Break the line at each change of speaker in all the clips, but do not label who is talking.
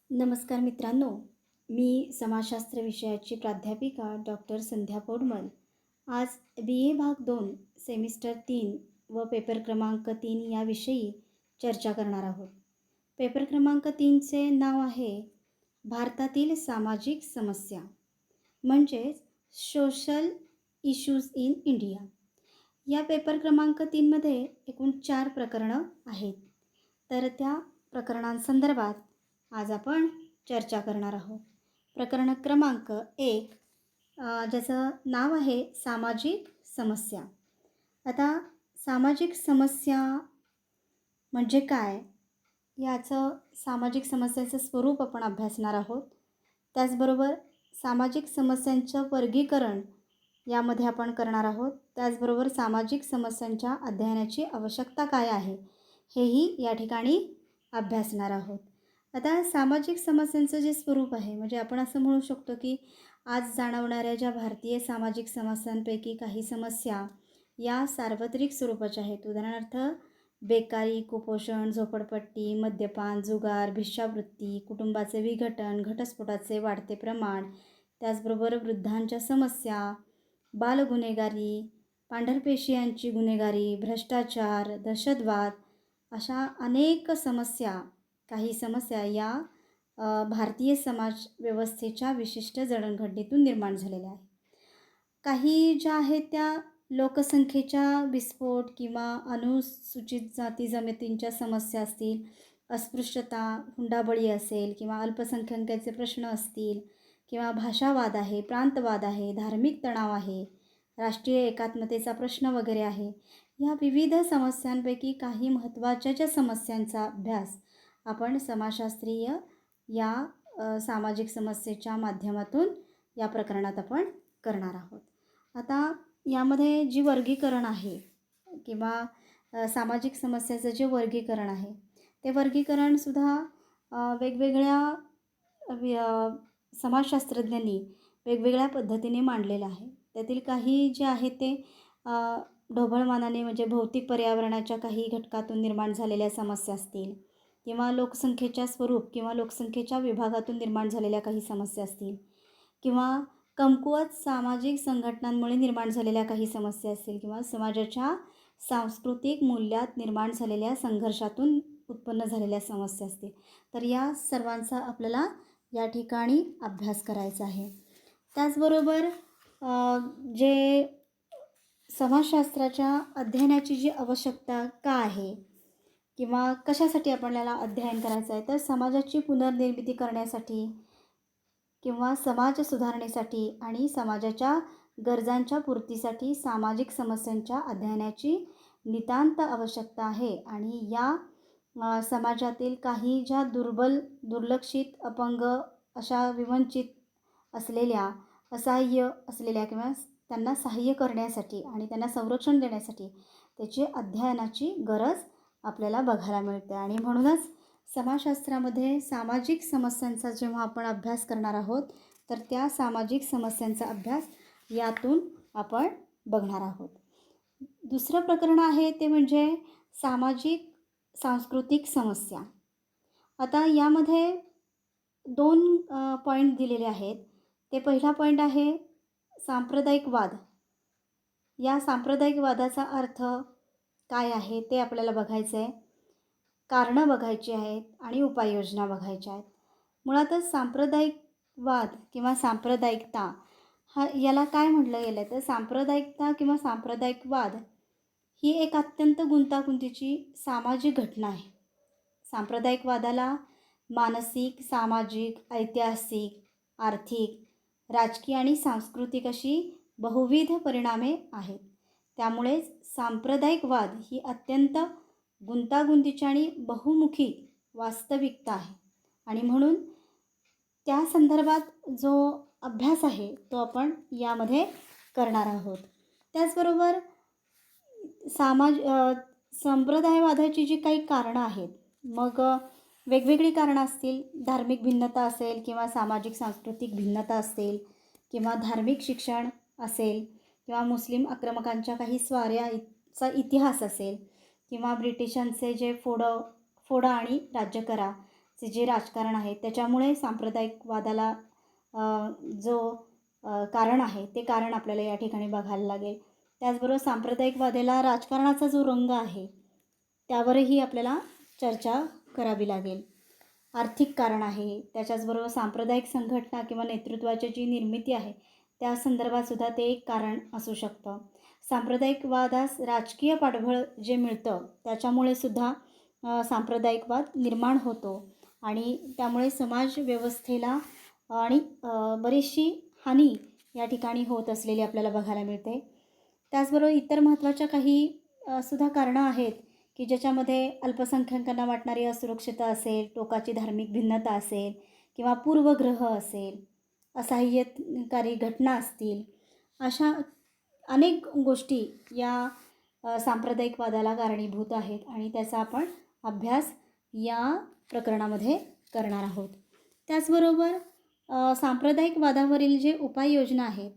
नमस्कार मित्रांनो, मी समाजशास्त्र विषयाची प्राध्यापिका डॉक्टर संध्या पौडमल. आज BA भाग 2 सेमिस्टर 3 व पेपर क्रमांक 3 याविषयी चर्चा करणार आहोत. पेपर क्रमांक 3चे नाव आहे भारतातील सामाजिक समस्या, म्हणजेच सोशल इश्यूज इन इंडिया. या पेपर क्रमांक 3मध्ये एकूण 4 प्रकरणं आहेत. तर त्या प्रकरणांसंदर्भात आज आपण चर्चा करणार आहोत. प्रकरण क्रमांक 1 ज्याचं नाव आहे सामाजिक समस्या. आता सामाजिक समस्या म्हणजे काय, याचं सामाजिक समस्याचं स्वरूप आपण अभ्यासणार आहोत. त्याचबरोबर सामाजिक समस्यांचं वर्गीकरण यामध्ये आपण करणार आहोत. त्याचबरोबर सामाजिक समस्यांच्या अध्ययनाची आवश्यकता काय आहे हेही या ठिकाणी अभ्यासणार आहोत. आता सामाजिक समस्यांचं जे स्वरूप आहे, म्हणजे आपण असं म्हणू शकतो की आज जाणवणाऱ्या ज्या भारतीय सामाजिक समस्यांपैकी काही समस्या या सार्वत्रिक स्वरूपाच्या आहेत. उदाहरणार्थ बेकारी, कुपोषण, झोपडपट्टी, मद्यपान, जुगार, भिक्षावृत्ती, कुटुंबाचे विघटन, घटस्फोटाचे वाढते प्रमाण, त्याचबरोबर वृद्धांच्या समस्या, बालगुन्हेगारी, पांढरपेशियांची गुन्हेगारी, भ्रष्टाचार, दहशतवाद, अशा अनेक समस्या, काही समस्या या भारतीय समाज व्यवस्थेच्या विशिष्ट जडणघडणीतून निर्माण झालेल्या आहेत. काही ज्या आहेत त्या लोकसंख्येच्या विस्फोट किंवा अनुसूचित जाती जमातींच्या समस्या असतील, अस्पृश्यता, हुंडाबळी असेल किंवा अल्पसंख्याकांचे प्रश्न असतील किंवा भाषावाद आहे, प्रांतवाद आहे, धार्मिक तणाव आहे, राष्ट्रीय एकात्मतेचा प्रश्न वगैरे आहे. ह्या विविध समस्यांपैकी काही महत्त्वाच्या ज्या समस्यांचा अभ्यास आपण समाजशास्त्रीय या सामाजिक समस्येच्या माध्यमातून या प्रकरणात आपण करणार आहोत. आता यामध्ये जी वर्गीकरण आहे किंवा सामाजिक समस्याचं जे वर्गीकरण आहे, ते वर्गीकरणसुद्धा वेगवेगळ्या समाजशास्त्रज्ञांनी वेगवेगळ्या पद्धतीने मांडलेलं आहे. त्यातील काही जे आहेत ते ढोबळमानाने, म्हणजे भौतिक पर्यावरणाच्या काही घटकातून निर्माण झालेल्या समस्या असतील किंवा लोकसंख्येच्या स्वरूप किंवा लोकसंख्येच्या विभागातून निर्माण झालेल्या काही समस्या असतील किंवा कमकुवत सामाजिक संघटनांमुळे निर्माण झालेल्या काही समस्या असतील किंवा समाजाच्या सांस्कृतिक मूल्यात निर्माण झालेल्या संघर्षातून उत्पन्न झालेल्या समस्या असतील. तर या सर्वांचा आपल्याला या ठिकाणी अभ्यास करायचा आहे. त्याचबरोबर जे समाजशास्त्राच्या अध्ययनाची जी आवश्यकता का आहे किंवा कशासाठी आपल्याला अध्ययन करायचं आहे, तर समाजाची पुनर्निर्मिती करण्यासाठी किंवा समाज सुधारणेसाठी आणि समाजाच्या गरजांच्या पूर्तीसाठी सामाजिक समस्यांच्या अध्ययनाची नितांत आवश्यकता आहे. आणि या समाजातील काही ज्या दुर्बल, दुर्लक्षित, अपंग, अशा विवंचित असलेल्या, असहाय्य असलेल्या किंवा त्यांना सहाय्य करण्यासाठी आणि त्यांना संरक्षण देण्यासाठी त्याची अध्ययनाची गरज आपल्याला बघायला मिळते. आणि म्हणूनच समाजशास्त्रामध्ये सामाजिक समस्यांचा जेव्हा आपण अभ्यास करणार आहोत, तर त्या सामाजिक समस्यांचा अभ्यास यातून आपण बघणार आहोत. दुसरं प्रकरण आहे ते म्हणजे सामाजिक सांस्कृतिक समस्या. आता यामध्ये 2 पॉईंट दिलेले आहेत. ते पहिला पॉईंट आहे सांप्रदायिक वाद. या सांप्रदायिक वादाचा अर्थ काय आहे ते आपल्याला बघायचं आहे, कारणं बघायची आहेत आणि उपाययोजना बघायच्या आहेत. मुळातच सांप्रदायिक वाद किंवा सांप्रदायिकता याला काय म्हटलं गेलं आहे, तर सांप्रदायिकता किंवा सांप्रदायिक वाद ही एक अत्यंत गुंतागुंतीची सामाजिक घटना आहे. सांप्रदायिक वादाला मानसिक, सामाजिक, ऐतिहासिक, आर्थिक, राजकीय आणि सांस्कृतिक अशी बहुविध परिणामे आहेत. त्यामुळेच सांप्रदायिक वाद ही अत्यंत गुंतागुंतीची आणि बहुमुखी वास्तविकता आहे. आणि म्हणून त्या संदर्भात जो अभ्यास आहे तो आपण यामध्ये करणार आहोत. त्याचबरोबर संप्रदायवादाची जी काही कारणं आहेत, मग वेगवेगळी कारणं असतील. धार्मिक भिन्नता असेल किंवा सामाजिक सांस्कृतिक भिन्नता असेल किंवा धार्मिक शिक्षण असेल किंवा मुस्लिम आक्रमकांच्या काही स्वाऱ्याचा इतिहास असेल किंवा ब्रिटिशांचे जे फोडा आणि राज्य करा चे जे राजकारण आहे त्याच्यामुळे सांप्रदायिकवादाला जो कारण आहे ते कारण आपल्याला या ठिकाणी बघायला लागेल. त्याचबरोबर सांप्रदायिकवादाला राजकारणाचा जो रंग आहे त्यावरही आपल्याला चर्चा करावी लागेल. आर्थिक कारण आहे, त्याच्याचबरोबर सांप्रदायिक संघटना किंवा नेतृत्वाची जी निर्मिती आहे त्या संदर्भात सुद्धा ते एक कारण असू शकतं. सांप्रदायिकवादास राजकीय पाठबळ जे मिळतं त्याच्यामुळे सुद्धा सांप्रदायिकवाद निर्माण होतो आणि त्यामुळे समाज व्यवस्थेला आणि बरीचशी हानी या ठिकाणी होत असलेली आपल्याला बघायला मिळते. त्याचबरोबर इतर महत्त्वाच्या काही सुद्धा कारणं आहेत की ज्याच्यामध्ये अल्पसंख्याकांना वाटणारी असुरक्षितता असेल, टोकाची धार्मिक भिन्नता असेल किंवा पूर्वग्रह असेल, असहाय्यकारी घटना असतील, अशा अनेक गोष्टी या सांप्रदायिकवादाला कारणीभूत आहेत आणि त्याचा आपण अभ्यास या प्रकरणामध्ये करणार आहोत. त्याचबरोबर सांप्रदायिकवादावरील जे उपाययोजना आहेत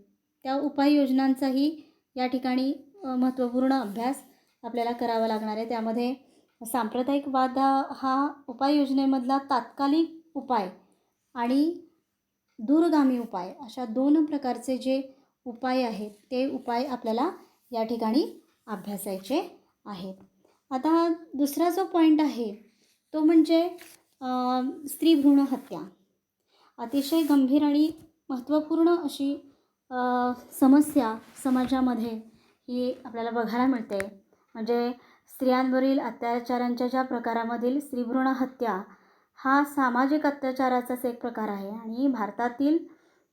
त्या उपाययोजनांचाही या ठिकाणी महत्त्वपूर्ण अभ्यास आपल्याला करावा लागणार आहे. त्यामध्ये सांप्रदायिकवाद हा उपाययोजनेमधला तात्कालिक उपाय आणि दूरगामी उपाय अशा 2 प्रकारचे जे उपाय आहेत ते उपाय आपल्याला या ठिकाणी अभ्यासायचे आहेत. आता दुसरा जो पॉईंट आहे तो म्हणजे स्त्रीभ्रूण हत्या. अतिशय गंभीर आणि महत्त्वपूर्ण अशी समस्या समाजामध्ये ही आपल्याला बघायला मिळते. म्हणजे स्त्रियांवरील अत्याचारांच्या ज्या प्रकारामधील स्त्रीभ्रूण हत्या हा सामाजिक अत्याचाराचाच एक प्रकार आहे आणि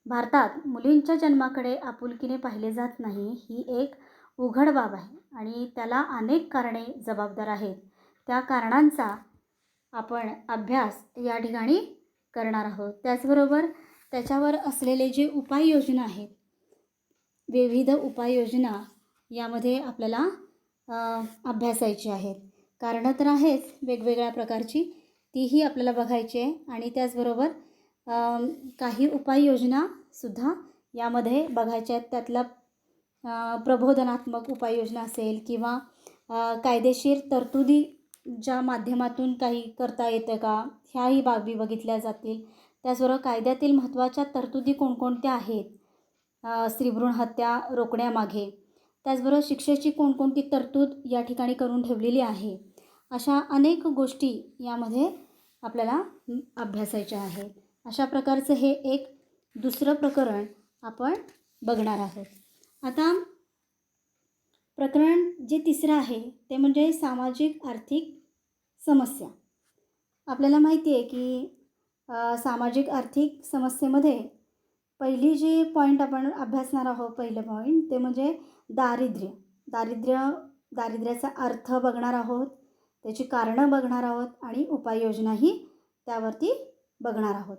भारतात मुलींच्या जन्माकडे आपुलकीने पाहिले जात नाही ही एक उघड बाब आहे आणि त्याला अनेक कारणे जबाबदार आहेत. त्या कारणांचा आपण अभ्यास या ठिकाणी करणार आहोत. त्याचबरोबर त्याच्यावर असलेले जे उपाययोजना आहेत, विविध उपाययोजना यामध्ये आपल्याला अभ्यासायची आहेत. कारणं तर आहेच वेगवेगळ्या प्रकारची, तीही आपल्याला बघायची आहे आणि त्याचबरोबर काही उपाययोजनासुद्धा यामध्ये बघायच्या आहेत. त्यातला प्रबोधनात्मक उपाययोजना असेल किंवा कायदेशीर तरतुदीच्या माध्यमातून काही करता येतं का ह्याही बाबी बघितल्या जातील. त्याचबरोबर कायद्यातील महत्त्वाच्या तरतुदी कोणकोणत्या आहेत स्त्रीभ्रूण हत्या रोखण्यामागे, त्याचबरोबर शिक्षेची कोणकोणती तरतूद या ठिकाणी करून ठेवलेली आहे. अशा अनेक गोष्टी यामध्ये आपल्याला अभ्यासायच्या आहेत. अशा प्रकारचं हे एक दुसरं प्रकरण आपण बघणार आहोत. आता प्रकरण जे तिसरं आहे ते म्हणजे सामाजिक आर्थिक समस्या. आपल्याला माहिती आहे की सामाजिक आर्थिक समस्येमध्ये पहिली जी पॉईंट आपण अभ्यासणार आहोत, पहिलं पॉईंट ते म्हणजे दारिद्र्याचा अर्थ बघणार आहोत, त्याची कारणं बघणार आहोत आणि उपाययोजनाही त्यावरती बघणार आहोत.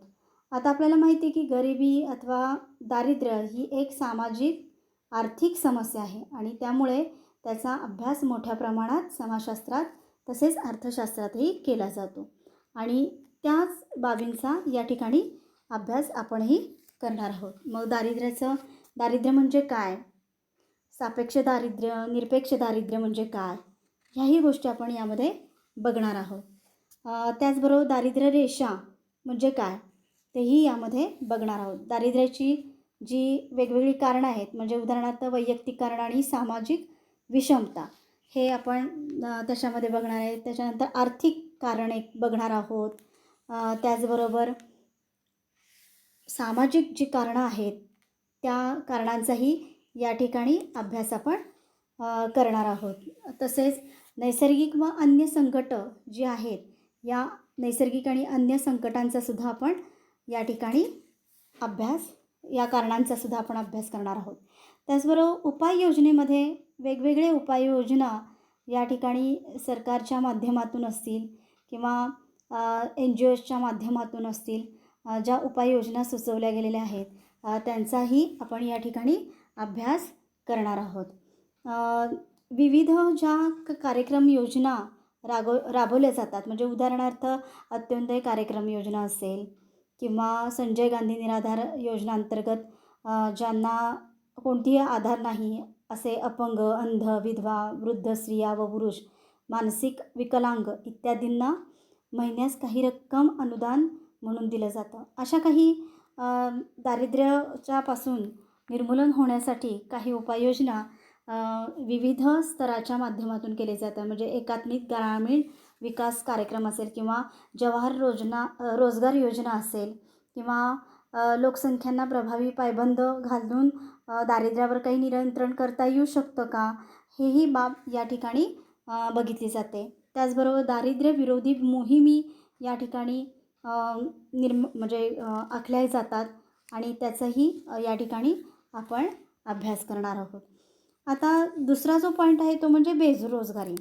आता आपल्याला माहिती आहे की गरिबी अथवा दारिद्र्य ही एक सामाजिक आर्थिक समस्या आहे आणि त्यामुळे त्याचा अभ्यास मोठ्या प्रमाणात समाजशास्त्रात तसेच अर्थशास्त्रातही केला जातो आणि त्याच बाबींचा या ठिकाणी अभ्यास आपणही करणार आहोत. मग दारिद्र्य म्हणजे काय, सापेक्ष दारिद्र्य, निरपेक्ष दारिद्र्य म्हणजे काय, ह्याही गोष्टी आपण यामध्ये बघणार आहोत. त्याचबरोबर दारिद्र्य रेषा म्हणजे काय तेही यामध्ये बघणार आहोत. दारिद्र्याची जी वेगवेगळी कारणं आहेत म्हणजे उदाहरणार्थ वैयक्तिक कारण आणि सामाजिक विषमता हे आपण त्याच्यामध्ये बघणार आहे. त्याच्यानंतर आर्थिक कारणे बघणार आहोत. त्याचबरोबर सामाजिक जी कारणं आहेत त्या कारणांचाही या ठिकाणी अभ्यास आपण करणार आहोत. तसेच नैसर्गिक व अन्य संकटं जी आहेत या नैसर्गिक आणि अन्य संकटांचासुद्धा आपण या ठिकाणी या कारणांचासुद्धा आपण अभ्यास करणार आहोत. त्याचबरोबर उपाययोजनेमध्ये वेगवेगळे उपाययोजना या ठिकाणी सरकारच्या माध्यमातून असतील किंवा NGOजच्या माध्यमातून असतील, ज्या उपाययोजना सुचवल्या गेलेल्या आहेत त्यांचाही आपण या ठिकाणी अभ्यास करणार आहोत. विविध ज्या कार्यक्रम योजना राबवल्या जातात म्हणजे उदाहरणार्थ अंत्योदय कार्यक्रम योजना असेल किंवा संजय गांधी निराधार योजनांतर्गत ज्यांना कोणतीही आधार नाही असे अपंग, अंध, विधवा, वृद्ध स्त्रिया व पुरुष, मानसिक विकलांग इत्यादींना महिन्यास काही रक्कम अनुदान म्हणून दिलं जातं. अशा काही दारिद्र्याच्यापासून निर्मूलन होण्यासाठी काही उपाययोजना विविध स्तराच्या माध्यमातून केले जातात. म्हणजे एकात्मिक ग्रामीण विकास कार्यक्रम असेल किंवा जवाहर रोजगार योजना असेल किंवा लोकसंख्यांना प्रभावी पायबंद घालून दारिद्र्यावर काही नियंत्रण करता येऊ शकतं का? हेही बाब या ठिकाणी बघितली जाते. त्याचबरोबर दारिद्र्य विरोधी मोहिमी या ठिकाणी म्हणजे आखल्या जातात आणि त्याचाही या ठिकाणी आपण अभ्यास करणार आहोत. आता दुसरा जो पॉईंट आहे तो म्हणजे बेरोजगारी.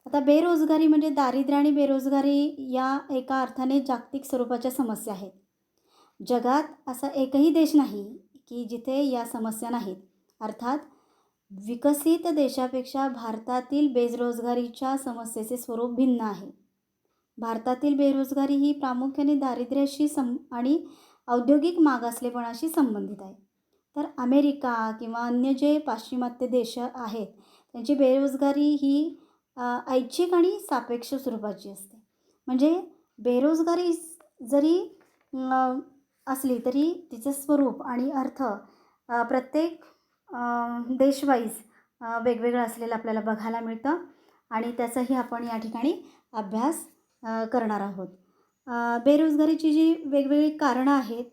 आता बेरोजगारी म्हणजे दारिद्र्य आणि बेरोजगारी या एका अर्थाने जागतिक स्वरूपाच्या समस्या आहेत. जगात असा एकही देश नाही की जिथे या समस्या नाहीत. अर्थात विकसित देशापेक्षा भारतातील बेरोजगारीच्या समस्येचे स्वरूप भिन्न आहे. भारतातील बेरोजगारी ही प्रामुख्याने दारिद्र्याशी आणि औद्योगिक मागासलेपणाशी संबंधित आहे. तर अमेरिका किंवा अन्य जे पाश्चिमात्य देश आहेत त्यांची बेरोजगारी ही ऐच्छिक आणि सापेक्ष स्वरूपाची असते. म्हणजे बेरोजगारी जरी असली तरी तिचं स्वरूप आणि अर्थ प्रत्येक देशवाईज वेगवेगळं असलेलं आपल्याला बघायला मिळतं आणि त्याचाही आपण या ठिकाणी अभ्यास करणार आहोत. बेरोजगारीची जी वेगवेगळी कारणं आहेत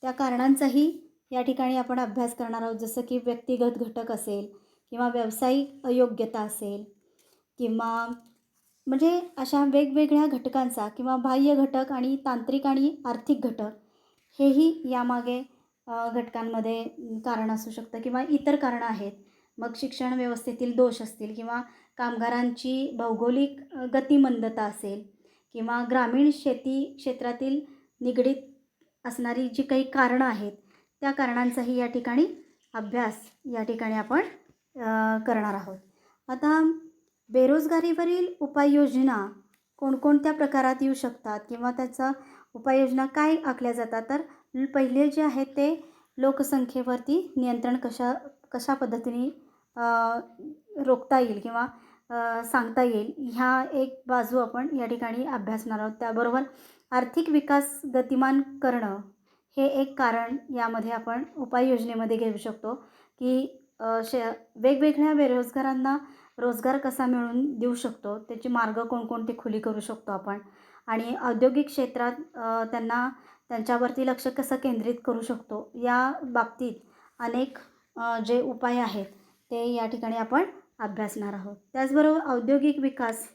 त्या कारणांचाही या ठिकाणी आपण अभ्यास करणार आहोत. जसं की व्यक्तिगत घटक असेल किंवा व्यावसायिक अयोग्यता असेल किंवा म्हणजे अशा वेगवेगळ्या घटकांचा किंवा बाह्य घटक आणि तांत्रिक आणि आर्थिक घटक हेही यामागे घटकांमध्ये कारण असू शकतं किंवा इतर कारणं आहेत. मग शिक्षण व्यवस्थेतील दोष असतील किंवा कामगारांची भौगोलिक गतिमंदता असेल किंवा ग्रामीण शेती क्षेत्रातील निगडीत असणारी जी काही कारणं आहेत त्या कारणांचाही या ठिकाणी अभ्यास या ठिकाणी आपण करणार आहोत. आता बेरोजगारीवरील उपाययोजना कोणकोणत्या प्रकारात येऊ शकतात किंवा त्याचा उपाययोजना काय आखल्या जातात. तर पहिले जे आहेत ते लोकसंख्येवरती नियंत्रण कशा पद्धतीने रोखता येईल किंवा सांगता येईल ह्या एक बाजू आपण या ठिकाणी अभ्यासणार आहोत. त्याबरोबर आर्थिक विकास गतिमान करणं हे एक कारण यामध्ये आपण उपाययोजनेमध्ये घेऊ शकतो की वेगवेगळ्या बेरोजगारांना रोजगार कसा मिळवून देऊ शकतो, त्याचे मार्ग कोणकोणते खुली करू शकतो आपण आणि औद्योगिक क्षेत्रात त्यांच्यावरती लक्ष कसं केंद्रित करू शकतो. या बाबतीत अनेक जे उपाय आहेत ते या ठिकाणी आपण अभ्यासणार आहोत. त्याचबरोबर औद्योगिक विकास,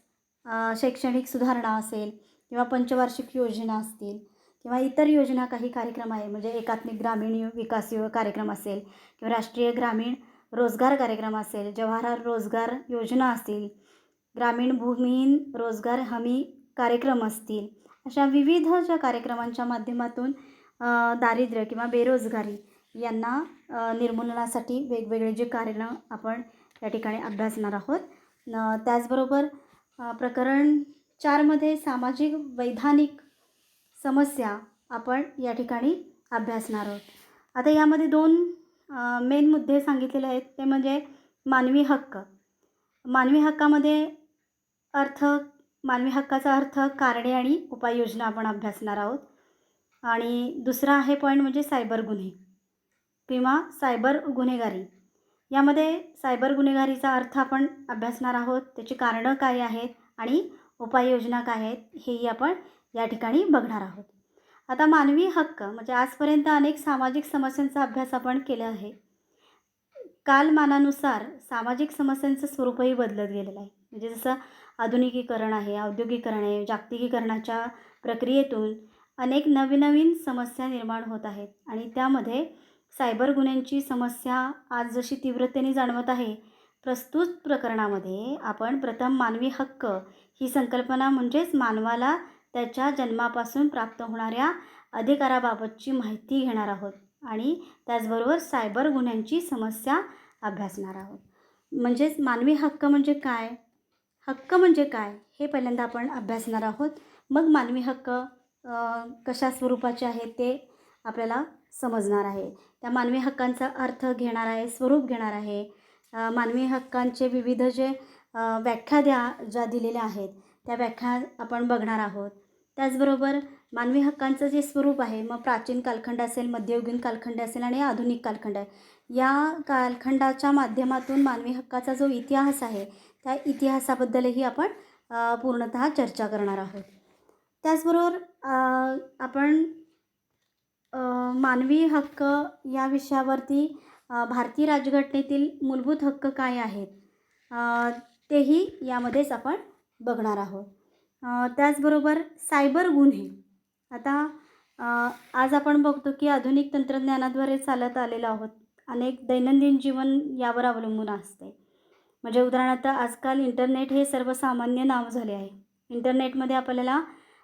शैक्षणिक सुधारणा असेल किंवा पंचवार्षिक योजना असतील किंवा इतर योजना काही कार्यक्रम आहे म्हणजे एकात्मिक ग्रामीण विकास कार्यक्रम असेल किंवा राष्ट्रीय ग्रामीण रोजगार कार्यक्रम असेल, जवाहर रोजगार योजना असतील, ग्रामीण भूमिहीन रोजगार हमी कार्यक्रम असतील, अशा विविध ज्या कार्यक्रमांच्या माध्यमातून दारिद्र्य किंवा बेरोजगारी यांना निर्मूलनासाठी वेगवेगळे जे कारणं आपण या ठिकाणी अभ्यासणार आहोत. त्याचबरोबर प्रकरण 4मध्ये सामाजिक वैधानिक समस्या आपण या ठिकाणी अभ्यासणार आहोत. आता यामध्ये 2 मेन मुद्दे सांगितलेले आहेत ते म्हणजे मानवी हक्क. मानवी हक्कामध्ये मानवी हक्काचा अर्थ, कारणे आणि उपाययोजना आपण अभ्यासणार आहोत. आणि दुसरा आहे पॉईंट म्हणजे सायबर गुन्हे किंवा सायबर गुन्हेगारी. यामध्ये सायबर गुन्हेगारीचा अर्थ आपण अभ्यासणार आहोत, त्याची कारणं काय आहेत आणि उपाययोजना काय आहेत हेही आपण या ठिकाणी बघणार आहोत. आता मानवी हक्क म्हणजे आजपर्यंत अनेक सामाजिक समस्यांचा अभ्यास आपण केला आहे. कालमानानुसार सामाजिक समस्यांचं स्वरूपही बदलत गेलेलं आहे. म्हणजे जसं आधुनिकीकरण आहे, औद्योगिकीकरण आहे, जागतिकीकरणाच्या प्रक्रियेतून अनेक नवीन समस्या निर्माण होत आहेत आणि त्यामध्ये सायबर गुन्ह्यांची समस्या आज जशी तीव्रतेने जाणवत आहे. प्रस्तुत प्रकरणामध्ये आपण प्रथम मानवी हक्क ही संकल्पना म्हणजेच मानवाला त्याच्या जन्मापासून प्राप्त होणाऱ्या अधिकाराबाबतची माहिती घेणार आहोत आणि त्याचबरोबर सायबर गुन्ह्यांची समस्या अभ्यासणार आहोत. म्हणजेच मानवी हक्क म्हणजे काय, हक्क म्हणजे काय हे पहिल्यांदा आपण अभ्यासणार आहोत. मग मानवी हक्क कशा स्वरूपाचे आहेत ते आपल्याला समजणार आहे. त्या मानवी हक्कांचा अर्थ घेणार आहे, स्वरूप घेणार आहे. मानवी हक्कांचे विविध जे व्याख्या ज्या दिलेल्या आहेत त्या व्याख्या आपण बघणार आहोत. त्याचबरोबर मानवी हक्कांचं जे स्वरूप आहे, मग प्राचीन कालखंड असेल, मध्ययुगीन कालखंड असेल आणि आधुनिक कालखंड आहे. या कालखंडाच्या माध्यमातून मानवी हक्काचा जो इतिहास आहे, त्या इतिहासाबद्दलही आपण पूर्णतः चर्चा करणार आहोत. त्याचबरोबर आपण मानवी हक्क या विषयावरती भारतीय राज्यघटनेतील मूलभूत हक्क काय आहेत, तेही यामध्येच आपण बघणार आहोत. त्याचबरोबर सायबर गुन्हे. आता आज आपण बघतो की आधुनिक तंत्रज्ञानाद्वारे चालत आलेलो आहोत. अनेक दैनंदिन जीवन यावर अवलंबून असते. म्हणजे उदाहरणार्थ आजकाल इंटरनेट हे सर्वसामान्य नाव झाले आहे. इंटरनेटमध्ये आपल्याला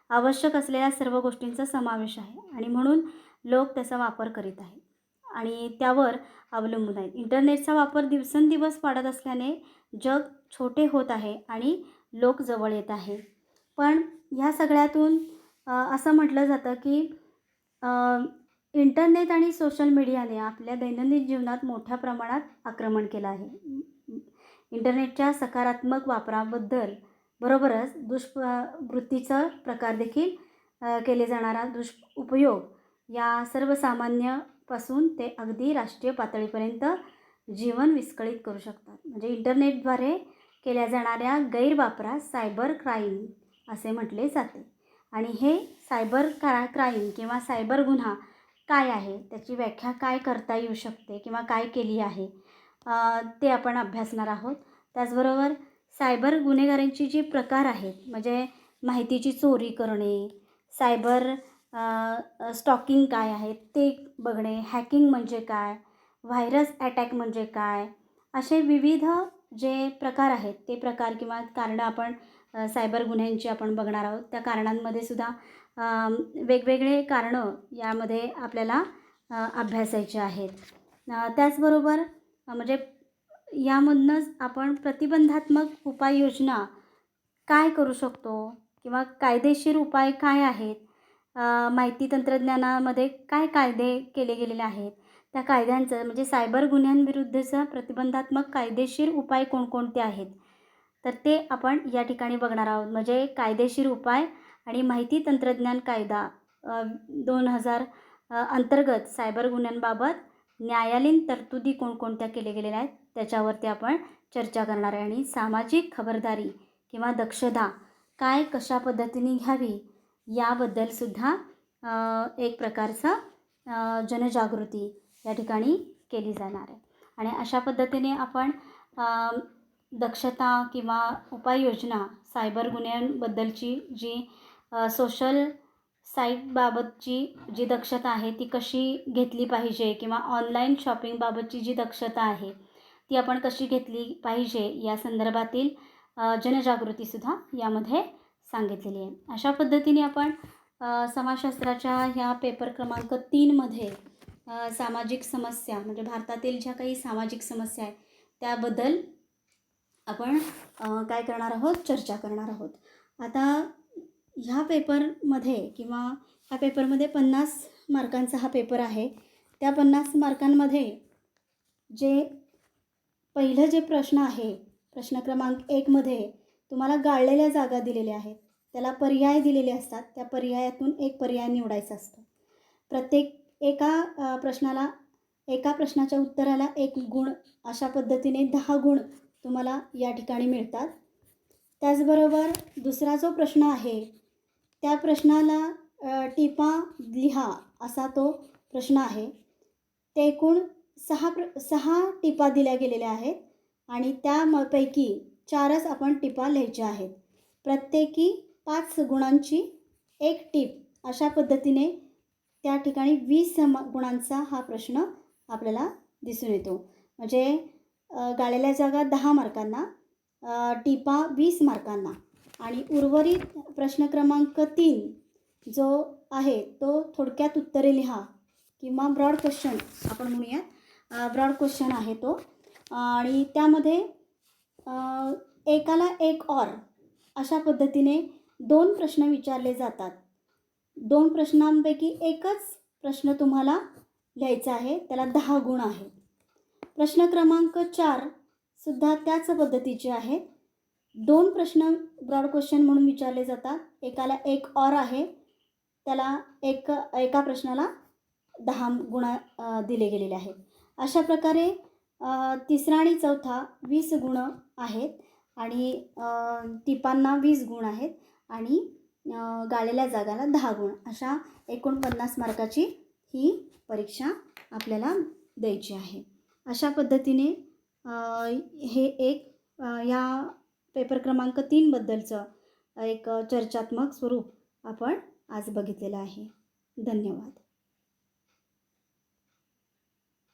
आवश्यक असलेल्या सर्व गोष्टींचा समावेश आहे आणि म्हणून लोक त्याचा वापर करीत आहेत आणि त्यावर अवलंबून आहेत. इंटरनेटचा वापर दिवसेंदिवस वाढत असल्याने जग छोटे होत आहे आणि लोक जवळ येत आहे. पण ह्या सगळ्यातून असं म्हटलं जातं की इंटरनेट आणि सोशल मीडियाने आपल्या दैनंदिन जीवनात मोठ्या प्रमाणात आक्रमण केलं आहे. इंटरनेटच्या सकारात्मक वापराबद्दल बरोबरच दुष्प्रवृत्तीचा प्रकार देखील केले जाणारा उपयोग या सर्वसामान्यपासून ते अगदी राष्ट्रीय पातळीपर्यंत जीवन विस्कळीत करू शकतात. म्हणजे इंटरनेटद्वारे केल्या जाणाऱ्या गैरवापरास सायबर क्राईम असे म्हटले जाते. आणि हे सायबर क्राईम किंवा सायबर गुन्हा काय आहे, त्याची व्याख्या काय करता येऊ शकते किंवा काय केली आहे, ते आपण अभ्यासणार आहोत. त्याचबरोबर सायबर गुन्हेगारांची जी प्रकार आहेत, म्हणजे माहितीची चोरी करणे, सायबर स्टॉकिंग काय आहे ते बघणे, हॅकिंग म्हणजे काय, व्हायरस अटॅक म्हणजे काय, असे विविध जे प्रकार आहेत ते प्रकार किंवा कारणं आपण सायबर गुन्ह्यांची आपण बघणार आहोत. त्या कारणांमध्ये सुद्धा वेगवेगळे कारणं यामध्ये आपल्याला अभ्यासायचे आहेत. त्याचबरोबर म्हणजे यामधूनच आपण प्रतिबंधात्मक उपाययोजना काय करू शकतो किंवा कायदेशीर उपाय काय आहेत, माहिती तंत्रज्ञानामध्ये काय कायदे केले गेलेले आहेत, त्या कायद्यांचं म्हणजे सायबर गुन्ह्यांविरुद्धचा प्रतिबंधात्मक कायदेशीर उपाय कोणकोणते आहेत, तर ते आपण या ठिकाणी बघणार आहोत. म्हणजे कायदेशीर उपाय आणि माहिती तंत्रज्ञान कायदा 2000 अंतर्गत सायबर गुन्ह्यांबाबत न्यायालयीन तरतुदी कोणकोणत्या केल्या गेलेल्या आहेत त्याच्यावरती आपण चर्चा करणार आहे. आणि सामाजिक खबरदारी किंवा दक्षता काय कशा पद्धतीने घ्यावी याबद्दलसुद्धा एक प्रकारचा जनजागृती या ठिकाणी केली जाणार आहे. आणि अशा पद्धतीने आपण दक्षता किंवा उपाययोजना सायबर गुन्ह्यांबद्दलची जी सोशल साईटबाबतची जी दक्षता आहे ती कशी घेतली पाहिजे किंवा ऑनलाईन शॉपिंगबाबतची जी दक्षता आहे ती आपण कशी घेतली पाहिजे या संदर्भातील जनजागृतीसुद्धा यामध्ये सांगितलेली आहे. अशा पद्धतीने आपण समाजशास्त्राच्या ह्या पेपर क्रमांक 3मध्ये सामाजिक समस्या म्हणजे भारतातील ज्या काही सामाजिक समस्या आहेत त्याबद्दल आपण काय करणार आहोत, चर्चा करणार आहोत. आता ह्या पेपरमध्ये किंवा ह्या पेपरमध्ये 50 मार्कांचा हा पेपर आहे. त्या 50 मार्कांमध्ये जे पहिलं जे प्रश्न आहे, प्रश्न क्रमांक 1मध्ये तुम्हाला गाळलेल्या जागा दिलेल्या आहेत, त्याला पर्याय दिलेले असतात. त्या पर्यायातून एक पर्याय निवडायचा असतो. प्रत्येक एका प्रश्नाच्या उत्तराला 1 गुण, अशा पद्धतीने 10 गुण तुम्हाला या ठिकाणी मिळतात. त्याचबरोबर दुसरा जो प्रश्न आहे त्या प्रश्नाला टिपा लिहा असा तो प्रश्न आहे. ते एकूण 6 टिपा दिल्या गेलेल्या आहेत आणि त्यापैकी 4च आपण टिपा लिहायच्या आहेत. प्रत्येकी 5 गुणांची 1 टीप, अशा पद्धतीने त्या ठिकाणी 20 गुणांचा हा प्रश्न आपल्याला दिसून येतो. म्हणजे गाळलेल्या जागा 10 मार्कांना, टिपा 20 मार्कांना आणि उर्वरित प्रश्न क्रमांक 3 जो आहे तो थोडक्यात उत्तरे लिहा किंवा ब्रॉड क्वेश्चन आपण म्हणूयात. ब्रॉड क्वेश्चन आहे तो आणि त्यामध्ये एकाला एक और अशा पद्धतीने 2 प्रश्न विचारले जातात. 2 प्रश्नांपैकी एकच प्रश्न तुम्हाला लिहायचा आहे, त्याला 10 गुण आहेत. प्रश्न क्रमांक 4 सुद्धा त्याच पद्धतीचे आहेत. 2 प्रश्न ब्रॉड क्वेश्चन म्हणून विचारले जातात. एकाला 1 ऑर आहे. त्याला एका प्रश्नाला 10 गुण दिले गेलेले आहेत. अशा प्रकारे तिसरा आणि चौथा 20 गुण आहेत आणि टिपांना 20 गुण आहेत आणि गाळलेल्या जागाला 10 गुण. अशा एकूण 50 मार्काची ही परीक्षा आपल्याला द्यायची आहे. अशा पद्धतीने हे एक या पेपर क्रमांक 3 बद्दलचं एक चर्चात्मक स्वरूप आपण आज बघितलेलं आहे. धन्यवाद.